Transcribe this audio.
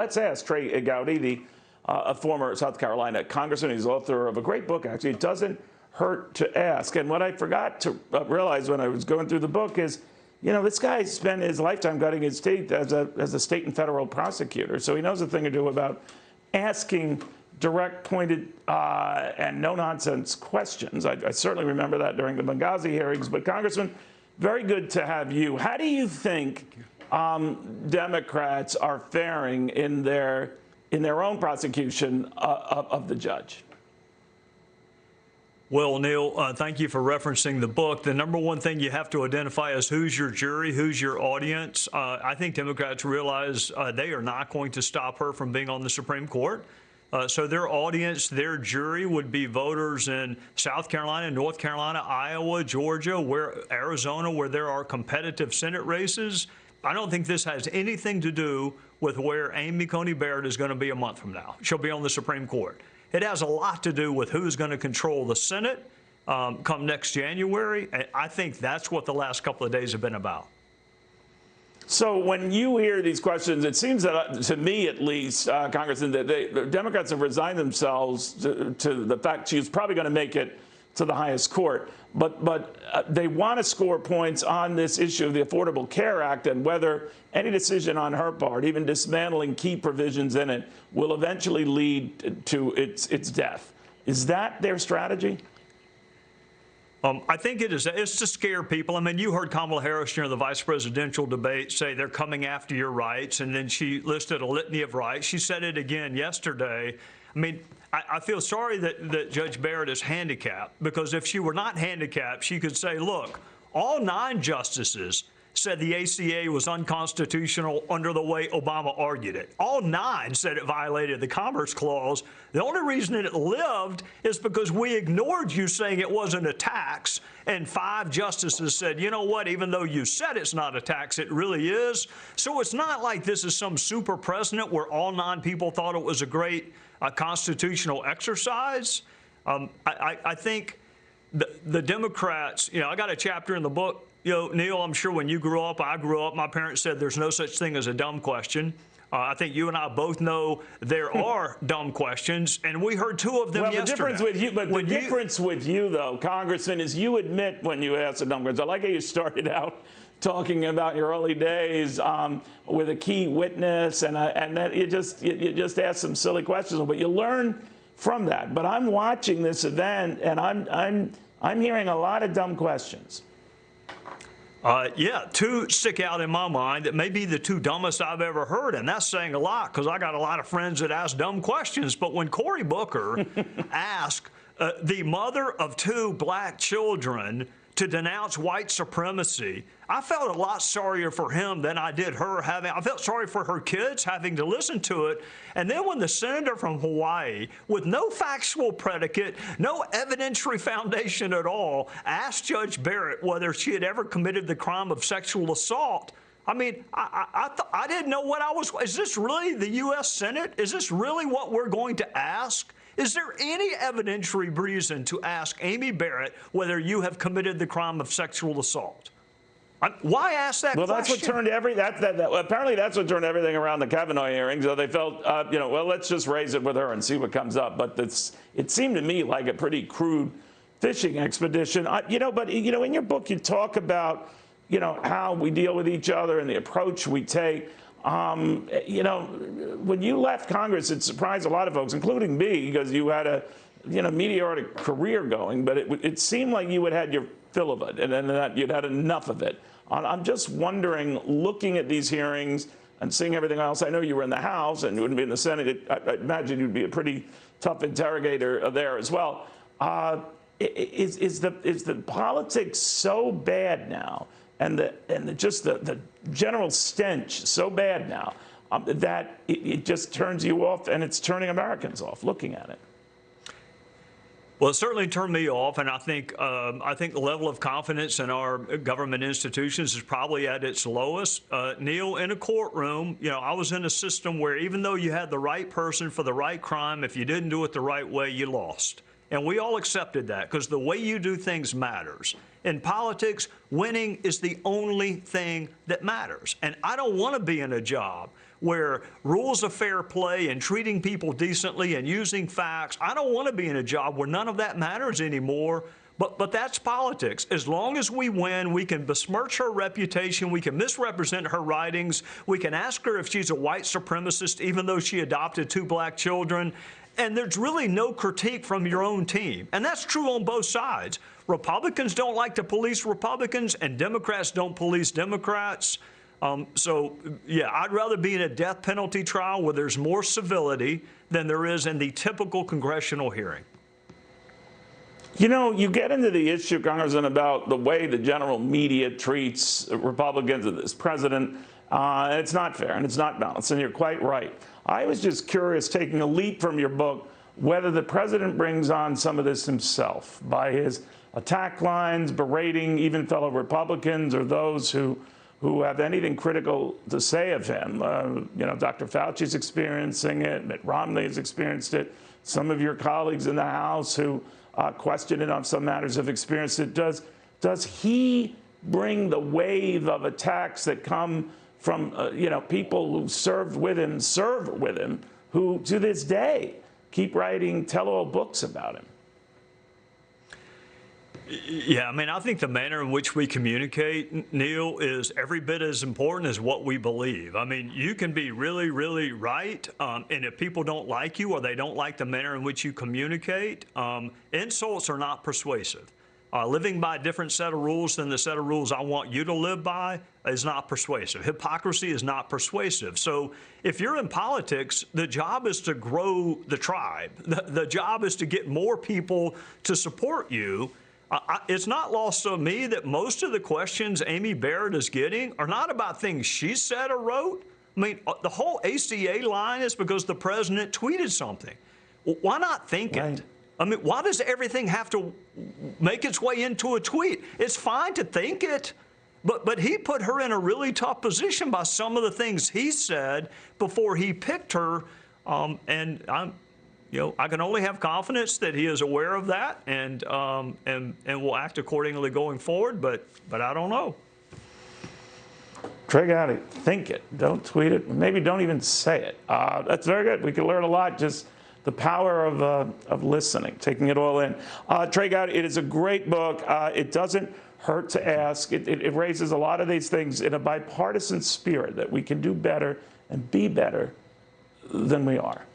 Let's ask Trey Gowdy, a former South Carolina congressman. He's author of a great book, actually. It doesn't hurt to ask. And what I forgot to realize when I was going through the book is, you know, this guy spent his lifetime gutting his teeth as a state and federal prosecutor. So he knows a thing or two about asking direct, pointed, and no-nonsense questions. I certainly remember that during the Benghazi hearings. But, Congressman, very good to have you. How do you think Democrats are faring in their own prosecution of the judge? Well, Neil, thank you for referencing the book. The number one thing you have to identify is who's your jury, who's your audience. I think Democrats realize they are not going to stop her from being on the Supreme Court. So their audience, their jury would be voters in South Carolina, North Carolina, Iowa, Georgia, Arizona, where there are competitive Senate races. I don't think this has anything to do with where Amy Coney Barrett is going to be a month from now. She'll be on the Supreme Court. It has a lot to do with who's going to control the Senate come next January. I think that's what the last couple of days have been about. So when you hear these questions, it seems that, to me at least, Congressman, that the Democrats have resigned themselves to the fact she's probably going to make it to the highest court. But they want to score points on this issue of the Affordable Care Act and whether any decision on her part, even dismantling key provisions in it, will eventually lead to its death. Is that their strategy? I think it is. It's to scare people. I mean, you heard Kamala Harris during the vice presidential debate say they're coming after your rights, and then she listed a litany of rights. She said it again yesterday. I mean, I feel sorry that Judge Barrett is handicapped, because if she were not handicapped, she could say, look, all 9 justices said the ACA was unconstitutional under the way Obama argued it. All 9 said it violated the Commerce Clause. The only reason it lived is because we ignored you saying it wasn't a tax, and 5 justices said, you know what, even though you said it's not a tax, it really is. So it's not like this is some super precedent where all 9 people thought it was a great constitutional exercise. I think the Democrats, you know, I got a chapter in the book. You know, Neil, I'm sure when you grew up, I grew up, my parents said there's no such thing as a dumb question. I think you and I both know there are dumb questions, and we heard 2 of them yesterday. The difference with you, though, Congressman, is you admit when you ask a dumb question. I like how you started out talking about your early days with a key witness, and that you just asked some silly questions, but you learn from that. But I'm watching this event, and I'm hearing a lot of dumb questions. Yeah, 2 stick out in my mind that may be the 2 dumbest I've ever heard, and that's saying a lot because I got a lot of friends that ask dumb questions. But when Cory Booker asked the mother of 2 black children to denounce white supremacy, I felt a lot sorrier for him than I did her I felt sorry for her kids having to listen to it. And then when the senator from Hawaii, with no factual predicate, no evidentiary foundation at all, asked Judge Barrett whether she had ever committed the crime of sexual assault, I mean, I didn't know what I was. Is this really the U.S. Senate? Is this really what we're going to ask? Is there any evidentiary reason to ask Amy Barrett whether you have committed the crime of sexual assault? Why ask that question? Well, that's what turned apparently that's what turned everything around the Kavanaugh hearings. So they felt, well, let's just raise it with her and see what comes up. But it seemed to me like a pretty crude fishing expedition. But in your book you talk about, how we deal with each other and the approach we take. When you left Congress, it surprised a lot of folks, including me, because you had a meteoric career going. But it seemed like you had your fill of it, and then that you'd had enough of it. I'm just wondering, looking at these hearings and seeing everything else, I know you were in the House and you wouldn't be in the Senate. I imagine you'd be a pretty tough interrogator there as well. Is the politics so bad now, and the general stench so bad now that it just turns you off, and it's turning Americans off looking at it? Well, it certainly turned me off, and I think the level of confidence in our government institutions is probably at its lowest. Neil, in a courtroom, I was in a system where even though you had the right person for the right crime, if you didn't do it the right way, you lost. And we all accepted that because the way you do things matters. In politics, winning is the only thing that matters. And I don't want to be in a job where rules of fair play and treating people decently and using facts. I don't want to be in a job where none of that matters anymore. But that's politics. As long as we win, we can besmirch her reputation, we can misrepresent her writings, we can ask her if she's a white supremacist, even though she adopted 2 black children, and there's really no critique from your own team. And that's true on both sides. Republicans don't like to police Republicans, and Democrats don't police Democrats. So, yeah, I'd rather be in a death penalty trial where there's more civility than there is in the typical congressional hearing. You know, you get into the issue, Congressman, about the way the general media treats Republicans and this president. It's not fair and it's not balanced, and you're quite right. I was just curious, taking a leap from your book, whether the president brings on some of this himself by his attack lines, berating even fellow Republicans or those who have anything critical to say of him. You know, Dr. Fauci's experiencing it. Mitt Romney has experienced it. Some of your colleagues in the House who question it on some matters have experienced it. Does he bring the wave of attacks that come from you know, people who serve with him, who to this day keep writing tell-all books about him? Yeah, I mean, I think the manner in which we communicate, Neil, is every bit as important as what we believe. I mean, you can be really, really right, and if people don't like you or they don't like the manner in which you communicate, insults are not persuasive. Living by a different set of rules than the set of rules I want you to live by is not persuasive. Hypocrisy is not persuasive. So if you're in politics, the job is to grow the tribe. The job is to get more people to support you. It's not lost on me that most of the questions Amy Barrett is getting are not about things she said or wrote. I mean, the whole ACA line is because the president tweeted something. Why not think it? I mean, why does everything have to make its way into a tweet? It's fine to think it, but he put her in a really tough position by some of the things he said before he picked her, and I can only have confidence that he is aware of that and will act accordingly going forward. But I don't know. Trey Gowdy, think it. Don't tweet it. Maybe don't even say it. That's very good. We can learn a lot. Just the power of listening, taking it all in. Trey Gowdy, it is a great book. It doesn't hurt to ask. It raises a lot of these things in a bipartisan spirit that we can do better and be better than we are.